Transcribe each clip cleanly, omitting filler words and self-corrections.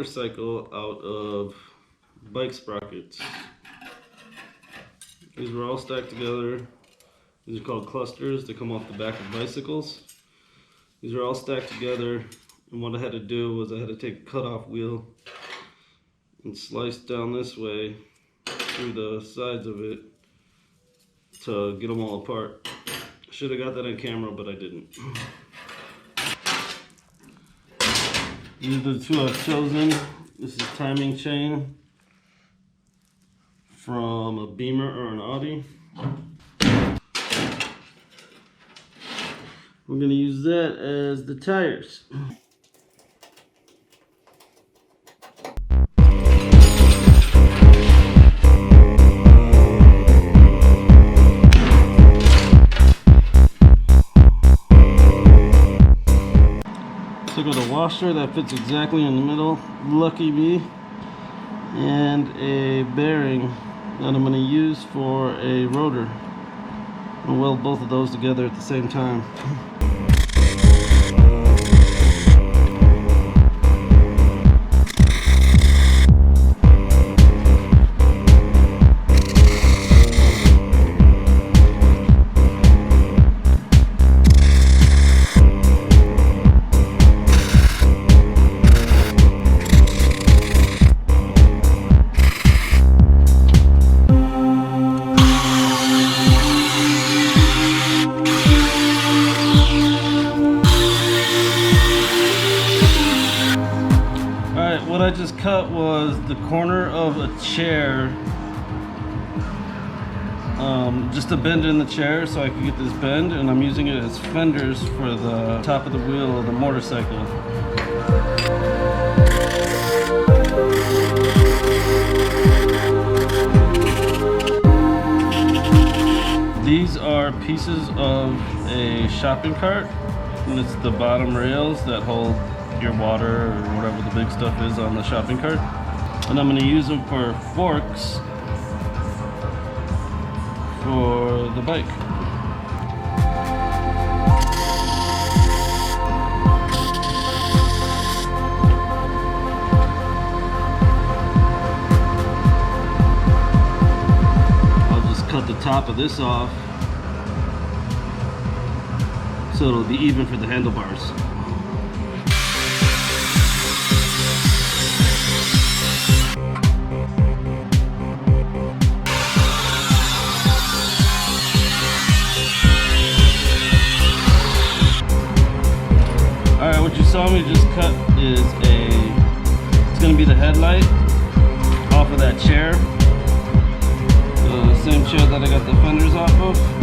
motorcycle out of bike sprockets. These were all stacked together. These are called clusters. They come off the back of bicycles. These are all stacked together, and what I had to do was I had to take a cutoff wheel and slice down this way through the sides of it to get them all apart. Should have got that on camera, but I didn't. These are the two I've chosen. This is timing chain from a Beamer or an Audi. We're going to use that as the tires. So I got a washer that fits exactly in the middle, lucky me, and a bearing that I'm going to use for a rotor. I'll weld both of those together at the same time. What I just cut was the corner of a chair, just a bend in the chair so I could get this bend, and I'm using it as fenders for the top of the wheel of the motorcycle. These are pieces of a shopping cart, and it's the bottom rails that hold your water or whatever the big stuff is on the shopping cart. And I'm going to use them for forks for the bike. I'll just cut the top of this off so it'll be even for the handlebars. What you saw me just cut is it's going to be the headlight off of that chair. The same chair that I got the fenders off of.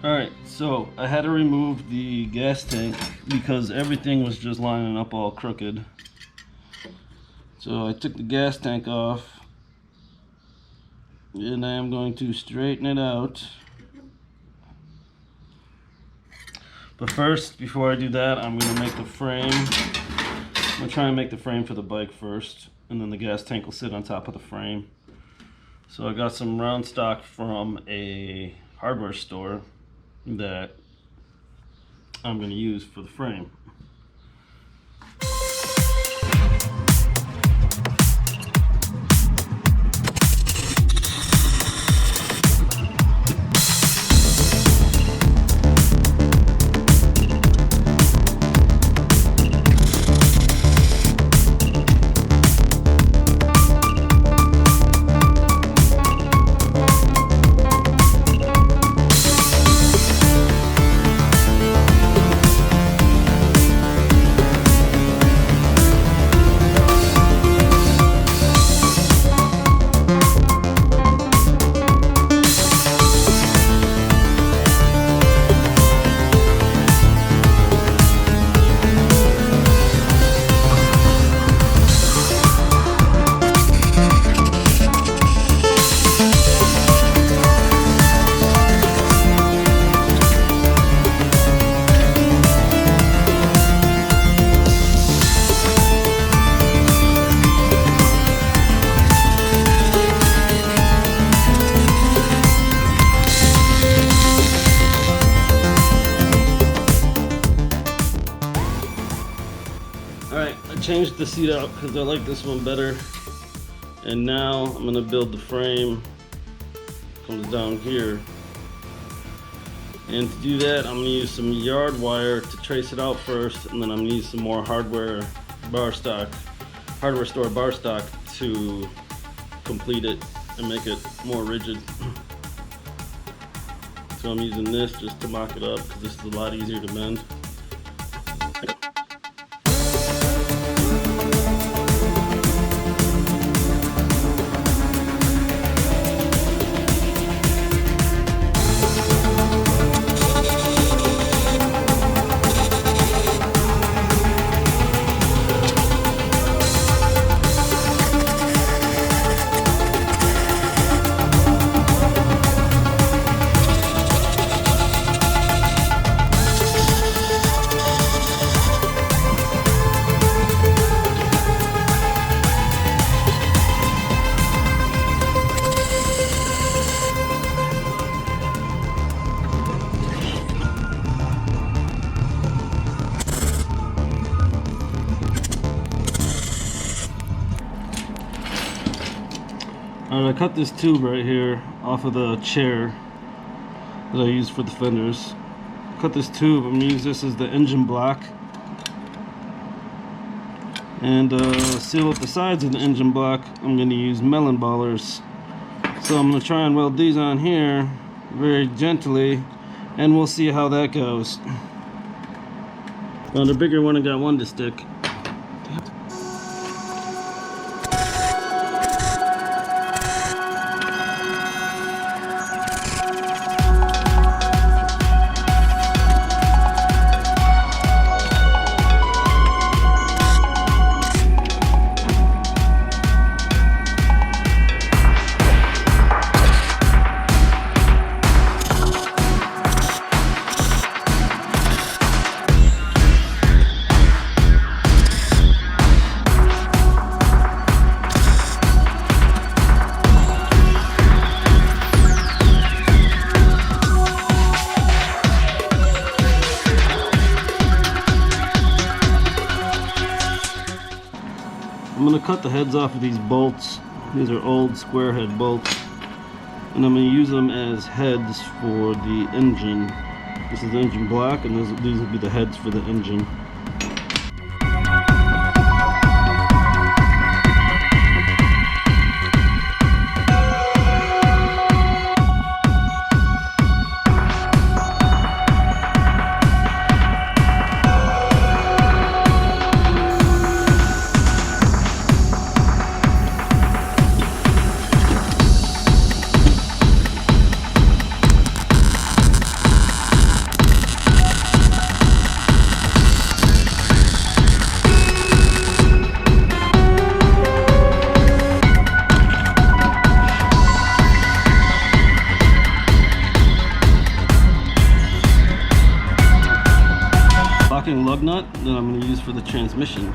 Alright, so I had to remove the gas tank because everything was just lining up all crooked. So I took the gas tank off and I am going to straighten it out. But first, before I do that, I'm going to make the frame. I'm going to try and make the frame for the bike first, and then the gas tank will sit on top of the frame. So I got some round stock from a hardware store that I'm going to use for the frame. the seat out because I like this one better. And now I'm gonna build the frame. Comes down here. And to do that, I'm gonna use some yard wire to trace it out first, and then I'm gonna use some more hardware store bar stock to complete it and make it more rigid. So I'm using this just to mock it up because this is a lot easier to bend. Alright, I cut this tube right here off of the chair that I use for the fenders. Cut this tube. I'm going to use this as the engine block. And seal up the sides of the engine block, I'm going to use melon ballers. So I'm going to try and weld these on here very gently, and we'll see how that goes. On the bigger one, I got one to stick. I'm going to cut the heads off of these bolts. These are old square head bolts, and I'm going to use them as heads for the engine. This is the engine block, and these will be the heads for the engine. Lug nut that I'm going to use for the transmission.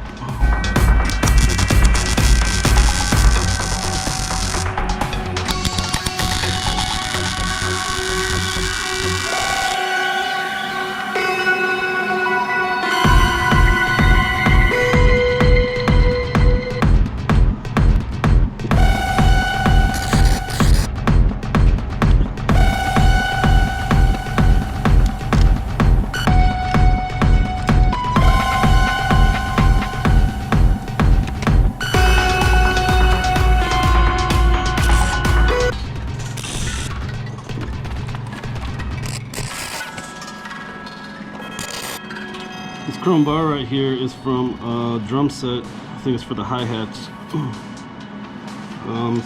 This chrome bar right here is from a drum set. I think it's for the hi-hats.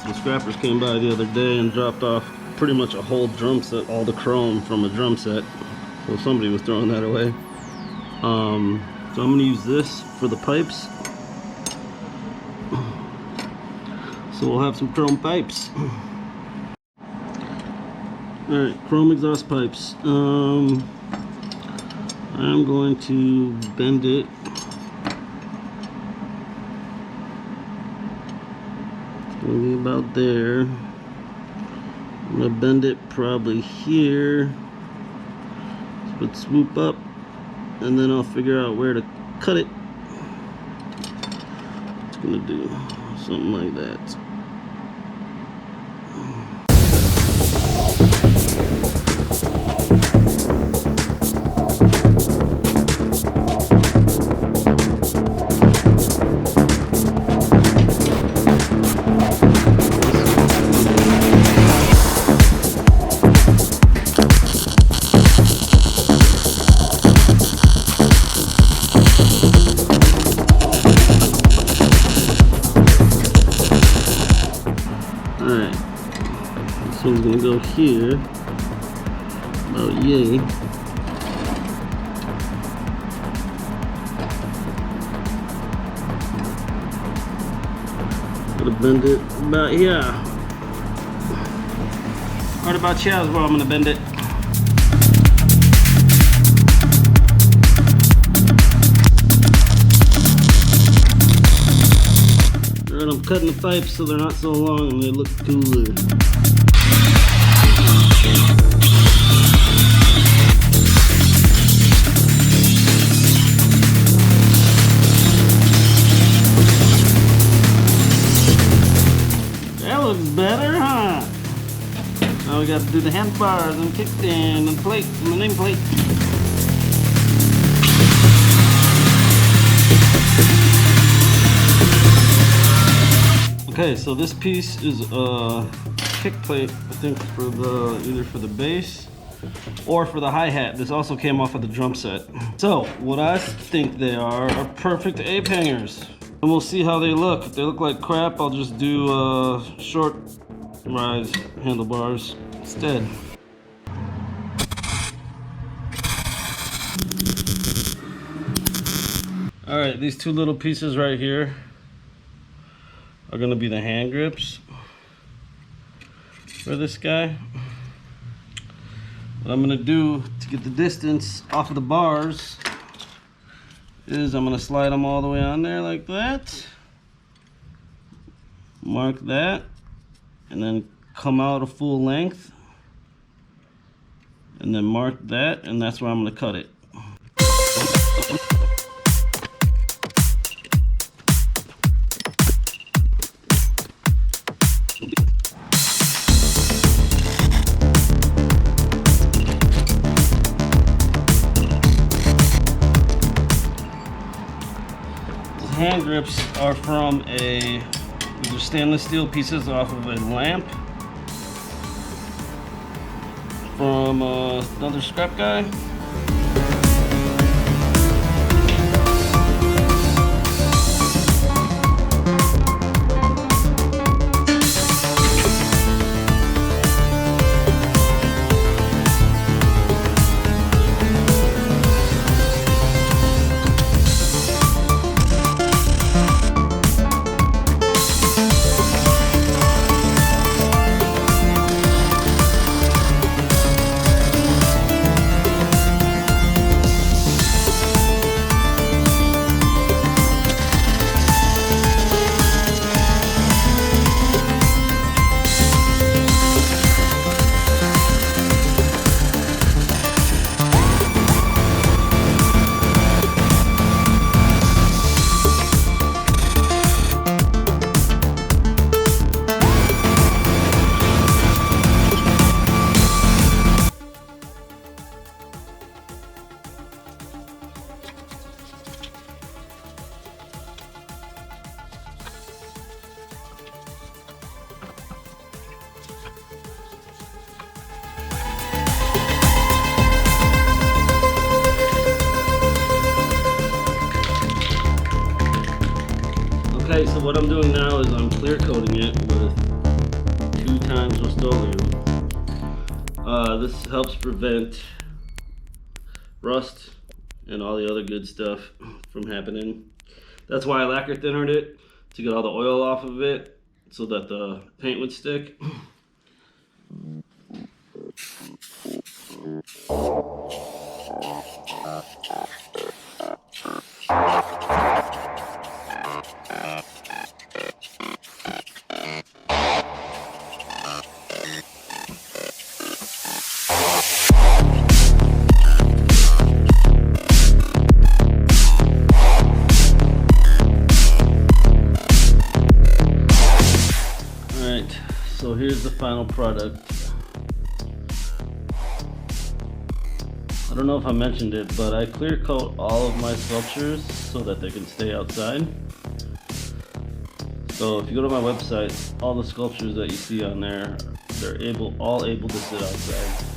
Some scrappers came by the other day and dropped off pretty much a whole drum set, all the chrome from a drum set. So somebody was throwing that away. So I'm going to use this for the pipes. So we'll have some chrome pipes. Alright, chrome exhaust pipes. I'm going to bend it maybe about there. I'm going to bend it probably here, but swoop up, and then I'll figure out where to cut it. gonna do something like that. Alright, this one's gonna go here, about yay. Gotta bend it about here. Right about here is where I'm gonna bend it. Alright, I'm cutting the pipes so they're not so long and they look cooler. That looks better, huh? Now we got to do the handlebars and kickstand and the plate and the nameplate. Okay, so this piece is a kick plate, I think, for the either for the bass or for the hi-hat. This also came off of the drum set. So what I think they are perfect ape hangers. And we'll see how they look. If they look like crap, I'll just do short rise handlebars instead. All right, these two little pieces right here are gonna be the hand grips for this guy. What I'm gonna do to get the distance off of the bars is I'm gonna slide them all the way on there like that. Mark that, and then come out a full length, and then mark that, and that's where I'm gonna cut it. Hand grips are from these are stainless steel pieces off of a lamp from another scrap guy. Okay, so what I'm doing now is I'm clear coating it with 2 times Rust-Oleum. This helps prevent rust and all the other good stuff from happening. That's why I lacquer thinnered it, to get all the oil off of it so that the paint would stick. Alright, so here's the final product. I don't know if I mentioned it, but I clear coat all of my sculptures so that they can stay outside. So if you go to my website, all the sculptures that you see on there, they're all able to sit outside.